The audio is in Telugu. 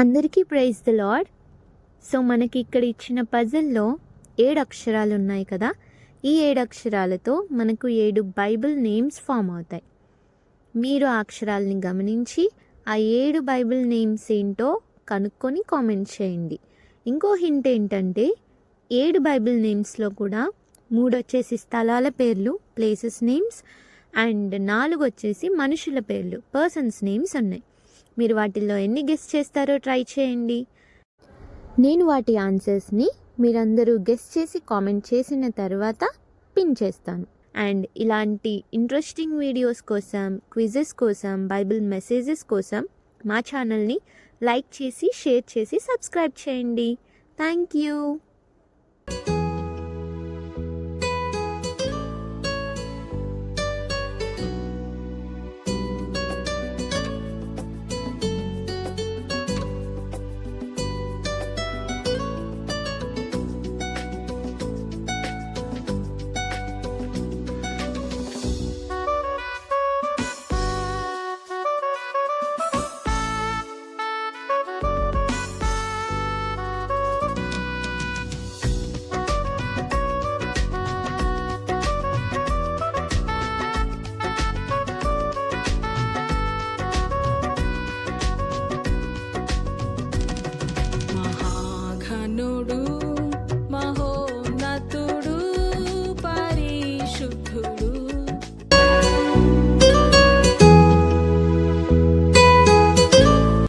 అందరికీ ప్రైజ్ ద లార్డ్. సో మనకి ఇక్కడ ఇచ్చిన పజిల్లో 7 అక్షరాలు ఉన్నాయి కదా. ఈ 7 అక్షరాలతో మనకు 7 బైబిల్ నేమ్స్ ఫామ్ అవుతాయి. మీరు ఆ అక్షరాలని గమనించి ఆ 7 బైబిల్ నేమ్స్ ఏంటో కనుక్కొని కామెంట్ చేయండి. ఇంకో హింట్ ఏంటంటే 7 బైబిల్ నేమ్స్లో కూడా 3 వచ్చేసి స్థలాల పేర్లు, ప్లేసెస్ నేమ్స్, అండ్ 4 వచ్చేసి మనుషుల పేర్లు, పర్సన్స్ నేమ్స్ ఉన్నాయి. మీరు వాటిల్లో ఎన్ని గెస్ చేస్తారో ట్రై చేయండి. నేను వాటి ఆన్సర్స్ని మీరందరూ గెస్ చేసి కామెంట్ చేసిన తర్వాత పిన్ చేస్తాను. అండ్ ఇలాంటి ఇంట్రెస్టింగ్ వీడియోస్ కోసం, క్విజెస్ కోసం, బైబిల్ మెసేజెస్ కోసం మా ఛానల్ని లైక్ చేసి, షేర్ చేసి, సబ్స్క్రైబ్ చేయండి. Thank you. మహాఘనుడు